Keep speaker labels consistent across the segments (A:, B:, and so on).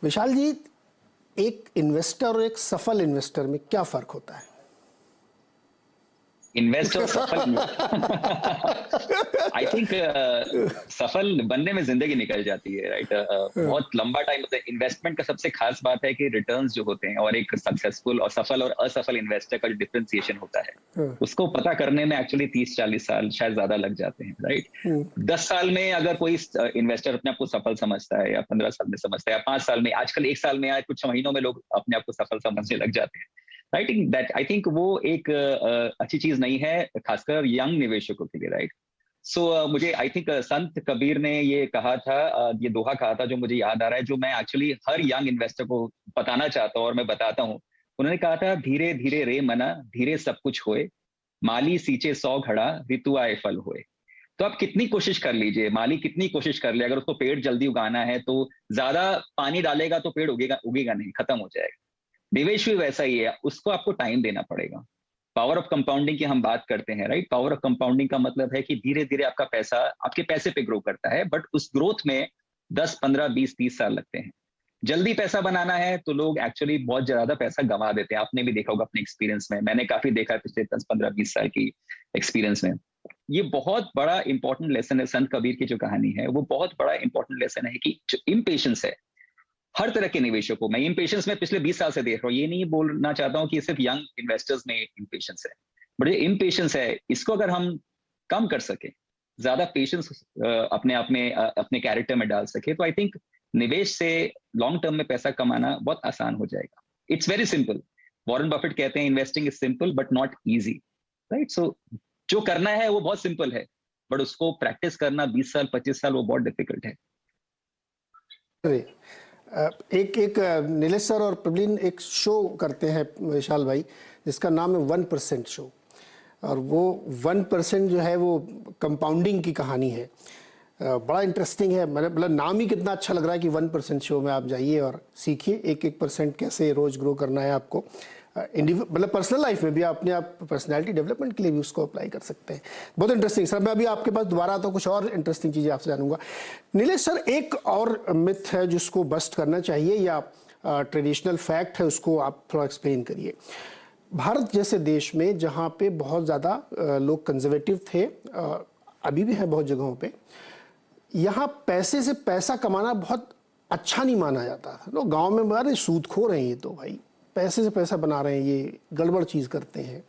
A: विशाल जी, एक इन्वेस्टर और एक सफल इन्वेस्टर में क्या फर्क होता है?
B: इन्वेस्ट और सफल आई थिंक सफल बनने में जिंदगी निकल जाती है, राइट। बहुत लंबा टाइम होता है। इन्वेस्टमेंट का सबसे खास बात है कि रिटर्न्स जो होते हैं, और एक सक्सेसफुल और सफल और असफल इन्वेस्टर का जो डिफरेंशिएशन होता है उसको पता करने में एक्चुअली 30-40 साल शायद ज्यादा लग जाते हैं, राइट। 10 साल में अगर कोई इन्वेस्टर अपने आप को सफल समझता है, या 15 साल में समझता है, या 5 साल में, आजकल 1 साल में या कुछ महीनों में लोग अपने आप को सफल समझने लग जाते हैं, राइट। आई थिंक वो एक अच्छी चीज नहीं है, खासकर यंग निवेशकों के लिए, राइट। मुझे आई थिंक संत कबीर ने ये कहा था, ये दोहा कहा था जो मुझे याद आ रहा है, जो मैं एक्चुअली हर यंग इन्वेस्टर को बताना चाहता हूँ और मैं बताता हूँ। उन्होंने कहा था, धीरे धीरे रे मना, धीरे सब कुछ होए, माली सींचे 100 घड़ा, ऋतु आए फल होए। तो आप कितनी कोशिश कर लीजिए, माली कितनी कोशिश कर ले, अगर उसको पेड़ जल्दी उगाना है तो ज्यादा पानी डालेगा तो पेड़ उगेगा उगेगा नहीं, खत्म हो जाएगा। निवेश भी वैसा ही है, उसको आपको टाइम देना पड़ेगा। पावर ऑफ कंपाउंडिंग की हम बात करते हैं, राइट। पावर ऑफ कंपाउंडिंग का मतलब है कि धीरे धीरे आपका पैसा आपके पैसे पे ग्रो करता है, बट उस ग्रोथ में 10, 15, 20, 30 साल लगते हैं। जल्दी पैसा बनाना है तो लोग एक्चुअली बहुत ज्यादा पैसा गंवा देते हैं। आपने भी देखा होगा अपने एक्सपीरियंस में, मैंने काफी देखा है पिछले 10, 15, 20 साल की एक्सपीरियंस में। ये बहुत बड़ा इंपॉर्टेंट लेसन है, संत कबीर की जो कहानी है वो बहुत बड़ा इंपॉर्टेंट लेसन है कि जो इम्पेशंस है हर तरह के निवेशकों को, मैं इम्पेशंस में पिछले 20 साल से देख रहा हूँ, ये नहीं बोलना चाहता हूँ कि सिर्फ यंग इन्वेस्टर्स में इम्पेशंस है, बट ये इम्पेशंस है, इसको अगर हम कम कर सके, ज्यादा पेशेंस अपने आप में अपने कैरेक्टर में डाल सके, तो आई थिंक निवेश से लॉन्ग टर्म में पैसा कमाना बहुत आसान हो जाएगा। It's very simple. Warren Buffett कहते हैं, investing is simple but not easy, right. जो करना है वो बहुत सिंपल है, बट उसको प्रैक्टिस करना 20 साल 25 साल वो बहुत डिफिकल्ट है।
A: एक एक नीलेश सर और प्रवीण एक शो करते हैं विशाल भाई, जिसका नाम है 1% शो, और वो 1% जो है वो कंपाउंडिंग की कहानी है। बड़ा इंटरेस्टिंग है, मतलब नाम ही कितना अच्छा लग रहा है कि 1% शो में आप जाइए और सीखिए 1% कैसे रोज ग्रो करना है आपको। मतलब पर्सनल लाइफ में भी अपने आप पर्सनैलिटी डेवलपमेंट के लिए भी उसको अप्लाई कर सकते हैं। बहुत इंटरेस्टिंग सर। मैं अभी आपके पास दोबारा आता हूँ, कुछ और इंटरेस्टिंग चीज़ें आपसे जानूंगा। नीलेश सर, एक और मिथ है जिसको बस्ट करना चाहिए, या ट्रेडिशनल फैक्ट है, उसको आप थोड़ा एक्सप्लेन करिए। भारत जैसे देश में जहाँ पे बहुत ज़्यादा लोग कंजर्वेटिव थे, अभी भी है बहुत जगहों पे, यहाँ पैसे से पैसा कमाना बहुत अच्छा नहीं माना जाता। लोग गांव में बता रहे सूदखोर हैं, ये तो भाई पैसे से पैसा बना रहे हैं, ये गड़बड़ चीज़ करते हैं।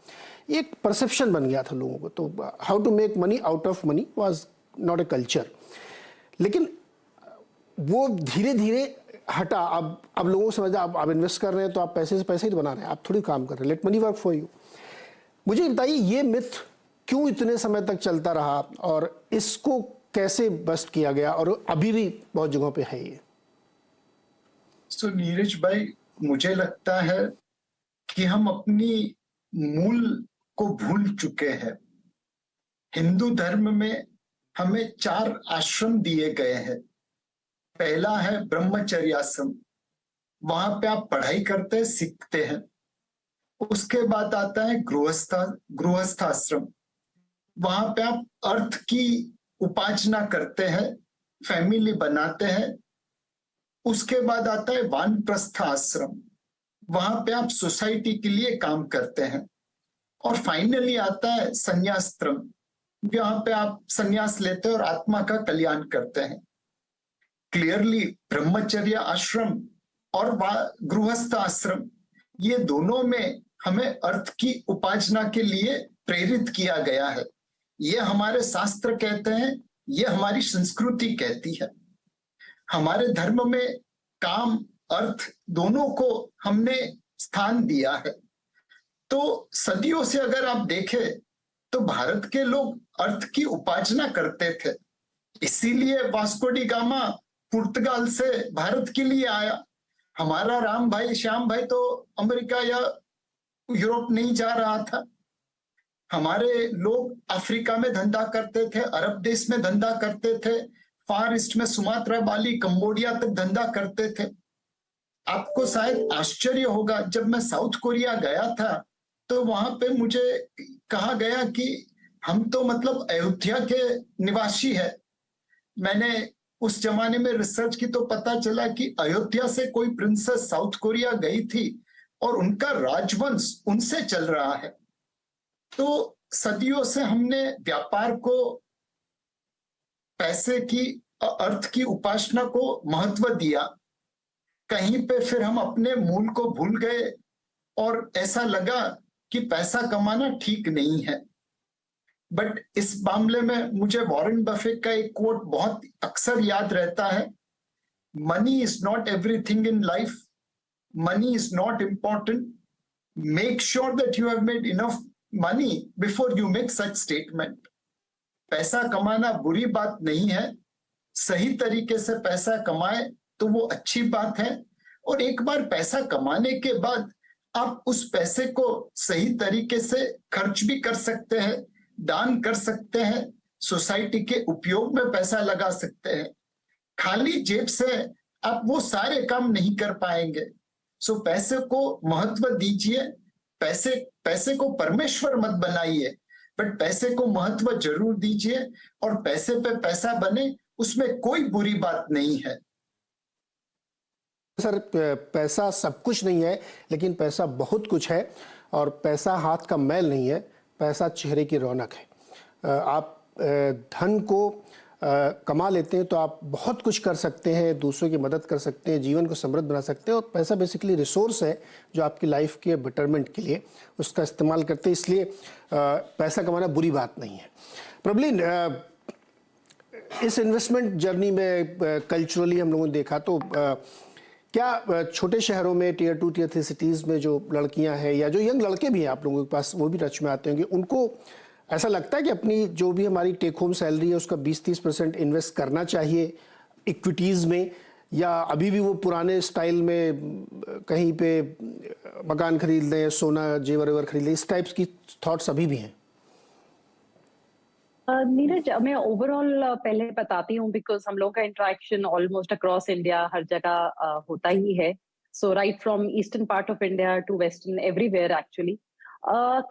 A: ये एक परसेप्शन बन गया था लोगों को। तो how to make money out of money was not a culture. लेकिन वो धीरे धीरे हटा। अब लोगों को समझा, आप इन्वेस्ट कर रहे हैं तो आप पैसे से पैसे ही तो बना रहे हैं, आप थोड़ी काम कर रहे हैं, late money work for you. मुझे बताइए, ये मिथ क्यों इतने समय तक चलता रहा और इसको कैसे बस्ट किया गया, और अभी भी बहुत जगहों पे है ये?
C: नीरज भाई, मुझे लगता है कि हम अपनी मूल को भूल चुके हैं। हिंदू धर्म में हमें 4 आश्रम दिए गए हैं। पहला है ब्रह्मचर्य आश्रम, वहां पे आप पढ़ाई करते हैं, सीखते हैं। उसके बाद आता है गृहस्थाश्रम, वहां पे आप अर्थ की उपासना करते हैं, फैमिली बनाते हैं। उसके बाद आता है वानप्रस्थ आश्रम, वहां पे आप सोसाइटी के लिए काम करते हैं। और फाइनली आता है संन्यासत्रम, जहां पे आप संन्यास लेते हैं और आत्मा का कल्याण करते हैं। क्लियरली ब्रह्मचर्य आश्रम और गृहस्थ आश्रम, ये दोनों में हमें अर्थ की उपासना के लिए प्रेरित किया गया है। ये हमारे शास्त्र कहते हैं, ये हमारी संस्कृति कहती है। हमारे धर्म में काम अर्थ दोनों को हमने स्थान दिया है। तो सदियों से अगर आप देखें तो भारत के लोग अर्थ की उपासना करते थे। इसीलिए वास्को डी गामा पुर्तगाल से भारत के लिए आया। हमारा राम भाई श्याम भाई तो अमेरिका या यूरोप नहीं जा रहा था। हमारे लोग अफ्रीका में धंधा करते थे, अरब देश में धंधा करते थे, फार ईस्ट में सुमात्रा, बाली, कंबोडिया तक धंधा करते थे। आपको शायद आश्चर्य होगा, जब मैं साउथ कोरिया गया था तो वहां पे मुझे कहा गया कि हम तो मतलब अयोध्या के निवासी है। मैंने उस जमाने में रिसर्च की तो पता चला कि अयोध्या से कोई प्रिंसेस साउथ कोरिया गई थी और उनका राजवंश उनसे चल रहा है। तो सदियों से हमने व्यापार को, पैसे की, अर्थ की उपासना को महत्व दिया। कहीं पे फिर हम अपने मूल को भूल गए और ऐसा लगा कि पैसा कमाना ठीक नहीं है। बट इस मामले में मुझे वॉरेन बफेट का एक कोट बहुत अक्सर याद रहता है, money is not everything in life, money is not important, make sure that you have made enough money before you make such statement. पैसा कमाना बुरी बात नहीं है, सही तरीके से पैसा कमाए तो वो अच्छी बात है। और एक बार पैसा कमाने के बाद आप उस पैसे को सही तरीके से खर्च भी कर सकते हैं, दान कर सकते हैं, सोसाइटी के उपयोग में पैसा लगा सकते हैं। खाली जेब से आप वो सारे काम नहीं कर पाएंगे। सो पैसे को महत्व दीजिए, पैसे को परमेश्वर मत बनाइए, बट पैसे को महत्व जरूर दीजिए, और पैसे पे पैसा बने उसमें कोई बुरी बात नहीं है।
A: सर, पैसा सब कुछ नहीं है, लेकिन पैसा बहुत कुछ है, और पैसा हाथ का मैल नहीं है, पैसा चेहरे की रौनक है। आप धन को कमा लेते हैं तो आप बहुत कुछ कर सकते हैं, दूसरों की मदद कर सकते हैं, जीवन को समृद्ध बना सकते हैं, और पैसा बेसिकली रिसोर्स है जो आपकी लाइफ के बेटरमेंट के लिए उसका इस्तेमाल करते हैं, इसलिए पैसा कमाना बुरी बात नहीं है। प्रबलीन, इस इन्वेस्टमेंट जर्नी में कल्चरली हम लोगों ने देखा तो क्या छोटे शहरों में टियर 2 टियर 3 सिटीज़ में जो लड़कियां हैं या जो यंग लड़के भी हैं आप लोगों के पास, वो भी टच में आते होंगे, उनको ऐसा लगता है कि अपनी जो भी हमारी टेक होम सैलरी है उसका 20-30% इन्वेस्ट करना चाहिए इक्विटीज़ में, या अभी भी वो पुराने स्टाइल में कहीं पे मकान खरीद लें, सोना जेवर वेवर खरीद लें, इस टाइप्स की थॉट्स अभी भी हैं?
D: नीरज, मैं ओवरऑल पहले बताती हूँ, बिकॉज हम लोगों का इंटरेक्शन ऑलमोस्ट अक्रॉस इंडिया हर जगह होता ही है। So right from eastern part of India to western, everywhere actually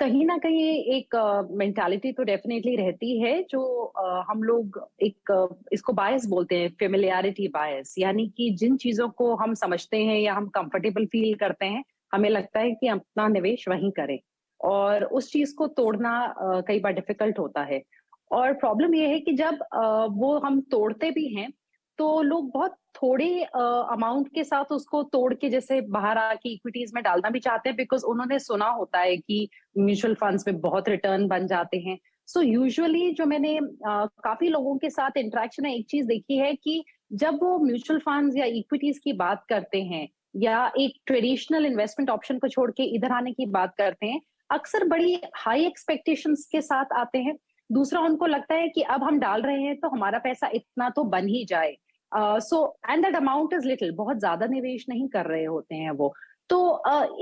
D: कहीं ना कहीं एक मेंटालिटी तो डेफिनेटली रहती है जो हम लोग इसको बायस बोलते हैं, फेमिलियरिटी बायस, यानी कि जिन चीजों को हम समझते हैं या हम कंफर्टेबल फील करते हैं, हमें लगता है कि अपना निवेश वहीं करें, और उस चीज को तोड़ना कई बार डिफिकल्ट होता है। और प्रॉब्लम ये है कि जब वो हम तोड़ते भी हैं तो लोग बहुत थोड़े अमाउंट के साथ उसको तोड़ के जैसे बाहर आके इक्विटीज में डालना भी चाहते हैं, बिकॉज उन्होंने सुना होता है कि म्यूचुअल फंड्स में बहुत रिटर्न बन जाते हैं। सो यूजुअली जो मैंने काफी लोगों के साथ इंटरेक्शन में एक चीज देखी है कि जब वो म्यूचुअल फंड्स या इक्विटीज की बात करते हैं या एक ट्रेडिशनल इन्वेस्टमेंट ऑप्शन को छोड़ के इधर आने की बात करते हैं, अक्सर बड़ी हाई एक्सपेक्टेशंस के साथ आते हैं। दूसरा, उनको लगता है कि अब हम डाल रहे हैं तो हमारा पैसा इतना तो बन ही जाए, so and that amount is little, बहुत ज्यादा निवेश नहीं कर रहे होते हैं वो। तो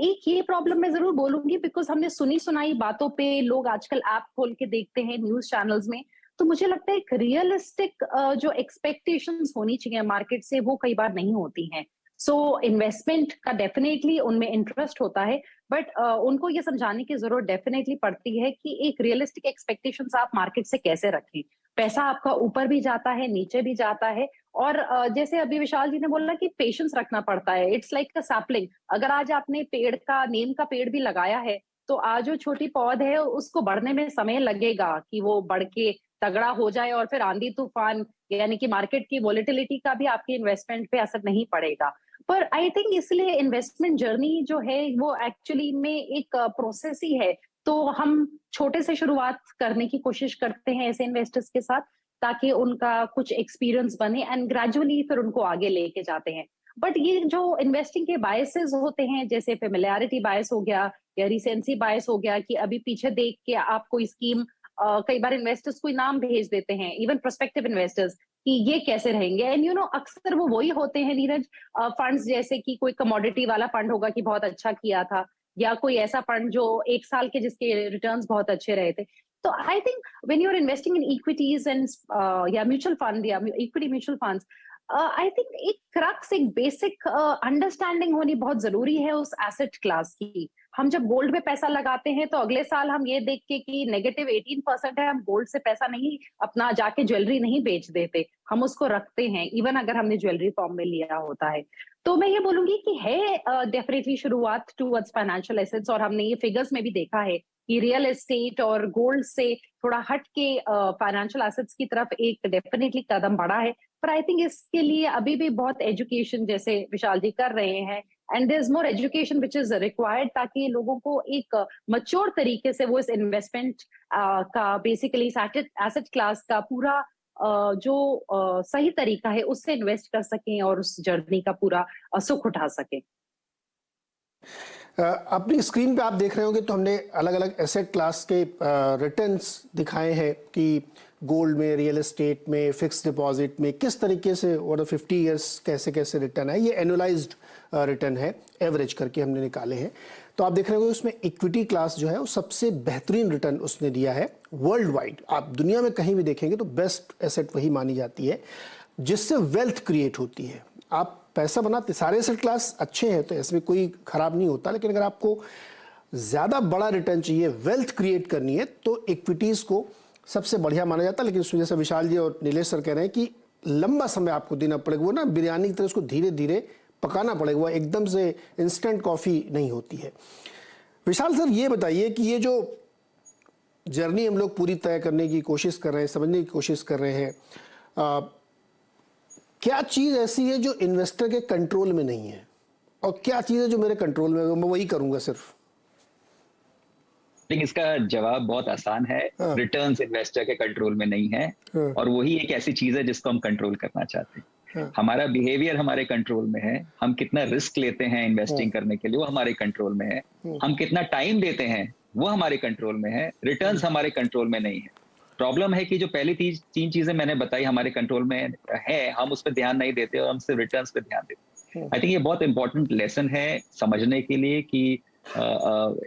D: एक ये प्रॉब्लम मैं जरूर बोलूंगी, बिकॉज हमने सुनी सुनाई बातों पे लोग आजकल ऐप खोल के देखते हैं न्यूज चैनल्स में, तो मुझे लगता है एक रियलिस्टिक जो एक्सपेक्टेशंस होनी चाहिए मार्केट से वो कई बार नहीं होती हैं। सो इन्वेस्टमेंट का डेफिनेटली उनमें इंटरेस्ट होता है, बट उनको ये समझाने की जरूरत डेफिनेटली पड़ती है कि एक रियलिस्टिक एक्सपेक्टेशंस आप मार्केट से कैसे रखें। पैसा आपका ऊपर भी जाता है, नीचे भी जाता है, और जैसे अभी विशाल जी ने बोला कि पेशेंस रखना पड़ता है। इट्स लाइक अ सैपलिंग, अगर आज आपने पेड़ का, नीम का पेड़ भी लगाया है, तो आज जो छोटी पौध है उसको बढ़ने में समय लगेगा कि वो बढ़ के तगड़ा हो जाए, और फिर आंधी तूफान यानी कि मार्केट की वॉलेटिलिटी का भी आपकी इन्वेस्टमेंट पे असर नहीं पड़ेगा। पर आई थिंक इसलिए इन्वेस्टमेंट जर्नी जो है वो एक्चुअली में एक प्रोसेस ही है। तो हम छोटे से शुरुआत करने की कोशिश करते हैं ऐसे इन्वेस्टर्स के साथ, ताकि उनका कुछ एक्सपीरियंस बने, एंड ग्रेजुअली फिर उनको आगे लेके जाते हैं। बट ये जो इन्वेस्टिंग के बायसेस होते हैं, जैसे फेमिलियरिटी बायस हो गया या रिसेंसी बायस हो गया, कि अभी पीछे देख के आप कोई स्कीम, कई बार इन्वेस्टर्स कोई नाम भेज देते हैं, इवन प्रोस्पेक्टिव इन्वेस्टर्स, कि ये कैसे रहेंगे, एंड यू नो अक्सर वो वही होते हैं नीरज, फंड्स जैसे कि कोई कमोडिटी वाला फंड होगा कि बहुत अच्छा किया था, या कोई ऐसा फंड जो 1 साल के जिसके रिटर्न्स बहुत अच्छे रहे थे। तो I think when you are investing in equities and या म्यूचुअल फंड या equity mutual funds, I think एक क्रक्स, एक बेसिक अंडरस्टैंडिंग होनी बहुत जरूरी है उस एसेट क्लास की। हम जब गोल्ड में पैसा लगाते हैं तो अगले साल हम ये देख के कि नेगेटिव 18% है, हम गोल्ड से पैसा नहीं अपना जाके ज्वेलरी नहीं बेच देते, हम उसको रखते हैं इवन अगर हमने ज्वेलरी फॉर्म में लिया होता है। तो मैं ये बोलूंगी कि है डेफिनेटली शुरुआत टूवर्ड्स फाइनेंशियल एसेट्स, और हमने ये फिगर्स में भी देखा है कि रियल एस्टेट और गोल्ड से थोड़ा हट के फाइनेंशियल एसेट्स की तरफ एक डेफिनेटली कदम बढ़ा है। पर आई थिंक इसके लिए अभी भी बहुत एजुकेशन जैसे विशाल जी कर रहे हैं, and there is more education which is required, ताकि लोगों को एक मच्योर तरीके से वो इस इन्वेस्टमेंट का बेसिकली एसेट क्लास का पूरा जो सही तरीका है उससे इन्वेस्ट कर सकें और उस जर्नी का पूरा सुख उठा सकें।
A: अपनी स्क्रीन पे आप देख रहे होंगे तो हमने अलग अलग एसेट क्लास के रिटर्न्स दिखाए हैं कि गोल्ड में, रियल एस्टेट में, फिक्स डिपॉजिट में किस तरीके से ओवर 50 इयर्स कैसे कैसे रिटर्न है। ये एनुअलाइज्ड रिटर्न है, एवरेज करके हमने निकाले हैं। तो आप देख रहे होंगे उसमें इक्विटी क्लास जो है वो सबसे बेहतरीन रिटर्न उसने दिया है वर्ल्ड वाइड। आप दुनिया में कहीं भी देखेंगे तो बेस्ट एसेट वही मानी जाती है जिससे वेल्थ क्रिएट होती है। आप पैसा बनाते, सारे एसेट क्लास अच्छे हैं तो इसमें कोई खराब नहीं होता, लेकिन अगर आपको ज़्यादा बड़ा रिटर्न चाहिए, वेल्थ क्रिएट करनी है, तो इक्विटीज़ को सबसे बढ़िया माना जाता है। लेकिन उसमें जैसे विशाल जी और नीलेश सर कह रहे हैं कि लंबा समय आपको देना पड़ेगा, वो ना बिरयानी की तरह उसको धीरे धीरे पकाना पड़ेगा, वो एकदम से इंस्टेंट कॉफ़ी नहीं होती है। विशाल सर ये बताइए कि ये जो जर्नी हम लोग पूरी तय करने की कोशिश कर रहे हैं, समझने की कोशिश कर रहे हैं, क्या चीज़ ऐसी है जो इन्वेस्टर के कंट्रोल में नहीं है और क्या चीज़ है जो मेरे कंट्रोल में है, मैं वही करूंगा सिर्फ?
B: लेकिन इसका जवाब बहुत आसान है। रिटर्न्स इन्वेस्टर के कंट्रोल में नहीं है, और वही एक ऐसी चीज है जिसको हम कंट्रोल करना चाहते हैं। हमारा बिहेवियर हमारे कंट्रोल में है, हम कितना रिस्क लेते हैं इन्वेस्टिंग करने के लिए वो हमारे कंट्रोल में है, हम कितना टाइम देते हैं वो हमारे कंट्रोल में है, रिटर्न्स हमारे कंट्रोल में नहीं है। प्रॉब्लम है कि जो पहली तीन चीजें मैंने बताई हमारे कंट्रोल में है, हम उस पर ध्यान नहीं देते और हम सिर्फ रिटर्न्स पे ध्यान देते हैं। आई थिंक ये बहुत इंपॉर्टेंट लेसन है समझने के लिए कि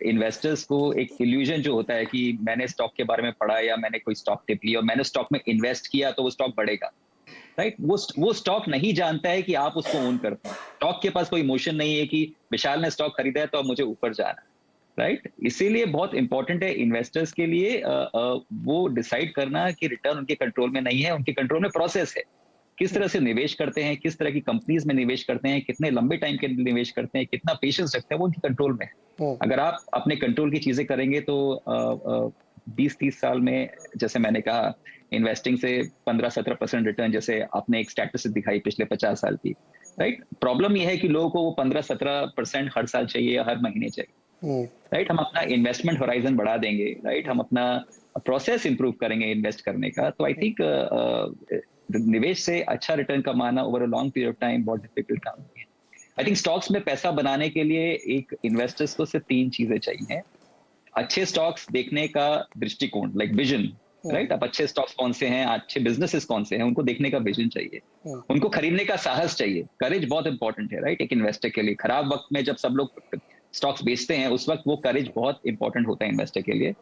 B: इन्वेस्टर्स को एक इल्यूजन जो होता है कि मैंने स्टॉक के बारे में पढ़ा या मैंने कोई स्टॉक टिप लिया और मैंने स्टॉक में इन्वेस्ट किया तो वो स्टॉक बढ़ेगा, राइट? वो स्टॉक नहीं जानता है कि आप उसको ओन करते हैं। स्टॉक के पास कोई इमोशन नहीं है कि विशाल ने स्टॉक खरीदा है तो अब मुझे ऊपर जाना है, राइट? इसीलिए बहुत इंपॉर्टेंट है इन्वेस्टर्स के लिए वो डिसाइड करना कि रिटर्न उनके कंट्रोल में नहीं है, उनके कंट्रोल में प्रोसेस है। किस तरह से निवेश करते हैं, किस तरह की कंपनीज में निवेश करते हैं, कितने लंबे टाइम के लिए निवेश करते हैं, कितना पेशेंस रखते हैं, वो उनके कंट्रोल में है। अगर आप अपने कंट्रोल की चीजें करेंगे तो 20-30 साल में, जैसे मैंने कहा, इन्वेस्टिंग से 15-17% रिटर्न, जैसे आपने एक स्टैटिस्टिक दिखाई पिछले 50 साल की, राइट? प्रॉब्लम यह है कि लोगों को वो 15-17% हर साल चाहिए या हर महीने चाहिए, राइट? हम अपना इन्वेस्टमेंट होराइजन बढ़ा देंगे, राइट? हम अपना प्रोसेस इंप्रूव करेंगे इन्वेस्ट करने का, तो आई थिंक निवेश से अच्छा रिटर्न कमाना over a long period of time बहुत डिफिकल्ट काम है। आई थिंक स्टॉक्स में पैसा बनाने के लिए एक इन्वेस्टर्स को सिर्फ 3 चीजें चाहिए। अच्छे स्टॉक्स देखने का दृष्टिकोण, लाइक विजन, राइट? अब अच्छे स्टॉक्स कौन से हैं, अच्छे बिजनेसेस कौन से हैं, उनको देखने का विजन चाहिए, उनको खरीदने का साहस चाहिए। करेज बहुत इंपॉर्टेंट है, राइट? एक इन्वेस्टर के लिए खराब वक्त में जब सब लोग स्टॉक्स बेचते हैं उस वक्त वो करेज बहुत इंपॉर्टेंट होता है इन्वेस्टर के लिए।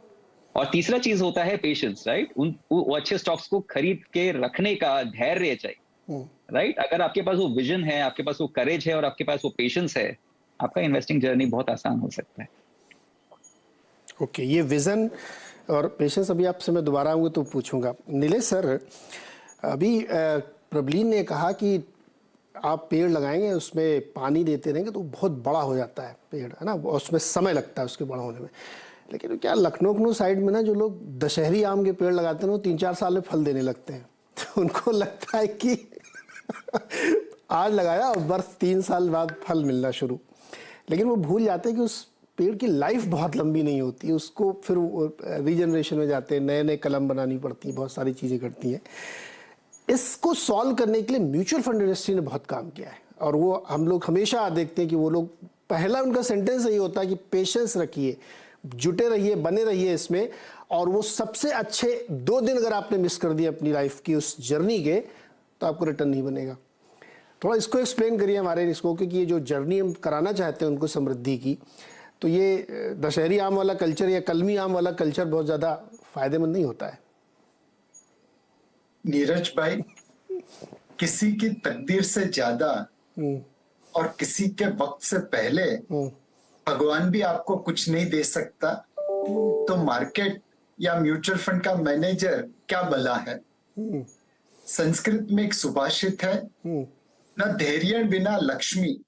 B: और तीसरा चीज होता है पेशेंस, राइट? वो अच्छे स्टॉक्स को खरीद के रखने का धैर्य चाहिए, राइट? अगर आपके पास वो विजन है, आपके पास वो करेज है और आपके पास वो पेशेंस है, आपका इन्वेस्टिंग जर्नी बहुत आसान हो सकता है।
A: ओके, ये विजन और पेशेंस अभी आपसे मैं दोबारा आऊंगा तो पूछूंगा। नीलेश सर, अभी प्रबलीन ने कहा कि आप पेड़ लगाएंगे, उसमें पानी देते रहेंगे तो बहुत बड़ा हो जाता है पेड़, है ना, उसमें समय लगता है उसके बड़ा होने में। लेकिन क्या लखनऊ साइड में ना जो लोग दशहरी आम के पेड़ लगाते हैं वो 3-4 साल में फल देने लगते हैं, तो उनको लगता है कि आज लगाया और बस 3 साल बाद फल मिलना शुरू। लेकिन वो भूल जाते हैं कि उस पेड़ की लाइफ बहुत लंबी नहीं होती, उसको फिर रीजनरेशन में जाते हैं, नए नए कलम बनानी पड़ती है, बहुत सारी चीज़ें करती हैं। इसको सॉल्व करने के लिए म्यूचुअल फंड इंडस्ट्री ने बहुत काम किया है, और वो हम लोग हमेशा देखते हैं कि वो लोग, पहला उनका सेंटेंस यही होता है कि पेशेंस रखिए, जुटे रहिए, बने रहिए इसमें, और वो सबसे अच्छे 2 दिन अगर आपने मिस कर दिए अपनी लाइफ की उस जर्नी के, तो आपको रिटर्न नहीं बनेगा। थोड़ा इसको एक्सप्लेन करिए हमारे इसको, क्योंकि ये जो जर्नी हम कराना चाहते हैं उनको समृद्धि की, तो ये दशहरी आम वाला कल्चर या कलमी आम वाला कल्चर बहुत ज़्यादा फायदेमंद नहीं होता है।
C: नीरज भाई, किसी की तकदीर से ज्यादा और किसी के वक्त से पहले भगवान भी आपको कुछ नहीं दे सकता, तो मार्केट या म्यूचुअल फंड का मैनेजर क्या भला है। संस्कृत में एक सुभाषित है, न धैर्यं विना लक्ष्मी,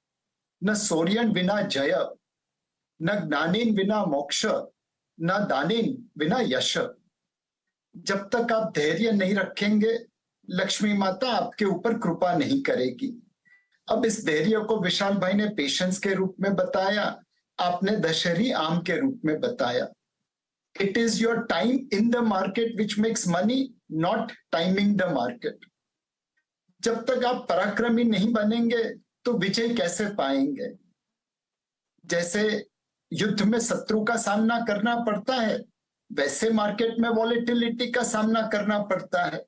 C: न शौर्यं विना जय, न ज्ञानेन विना मोक्ष, न दानेन विना यश। जब तक आप धैर्य नहीं रखेंगे, लक्ष्मी माता आपके ऊपर कृपा नहीं करेगी। अब इस धैर्य को विशाल भाई ने पेशेंस के रूप में बताया, आपने दशहरी आम के रूप में बताया। It is your time in the market which makes money, not timing the market. जब तक आप पराक्रमी नहीं बनेंगे तो विजय कैसे पाएंगे। जैसे युद्ध में शत्रु का सामना करना पड़ता है, वैसे मार्केट में वॉलेटिलिटी का सामना करना पड़ता है।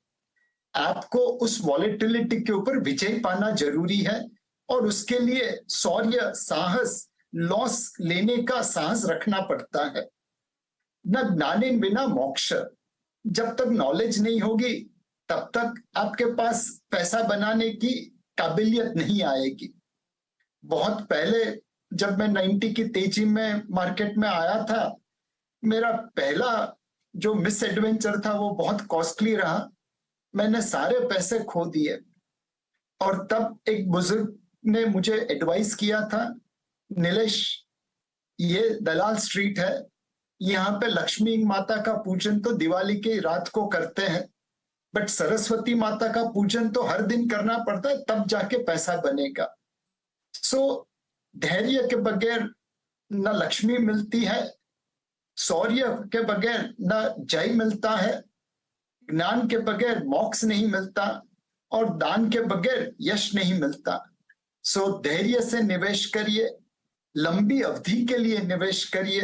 C: आपको उस वॉलेटिलिटी के ऊपर विजय पाना जरूरी है, और उसके लिए शौर्य, साहस, लॉस लेने का साहस रखना पड़ता है। न ज्ञानेन बिना मोक्ष। जब तक नॉलेज नहीं होगी तब तक आपके पास पैसा बनाने की काबिलियत नहीं आएगी। बहुत पहले जब मैं 90 की तेजी में मार्केट में आया था, मेरा पहला जो मिस एडवेंचर था वो बहुत कॉस्टली रहा। मैंने सारे पैसे खो दिए, और तब एक बुजुर्ग ने मुझे एडवाइस किया था, नीलेश, ये दलाल स्ट्रीट है, यहाँ पे लक्ष्मी माता का पूजन तो दिवाली की रात को करते हैं, बट सरस्वती माता का पूजन तो हर दिन करना पड़ता है, तब जाके पैसा बनेगा। सो धैर्य के बगैर न लक्ष्मी मिलती है, शौर्य के बगैर न जय मिलता है, ज्ञान के बगैर मोक्ष नहीं मिलता, और दान के बगैर यश नहीं मिलता। सो धैर्य से निवेश करिए, लंबी अवधि के लिए निवेश करिए,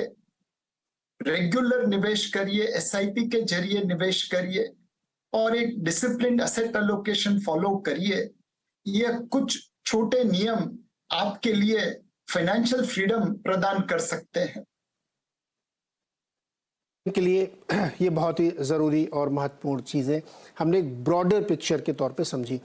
C: रेगुलर निवेश करिए, एसआईपी के जरिए निवेश करिए, और एक डिसिप्लिन एसेट एलोकेशन फॉलो करिए। ये कुछ छोटे नियम आपके लिए फाइनेंशियल फ्रीडम प्रदान कर सकते हैं।
A: के लिए ये बहुत ही ज़रूरी और महत्वपूर्ण चीज़ें हमने एक ब्रॉडर पिक्चर के तौर पे समझी।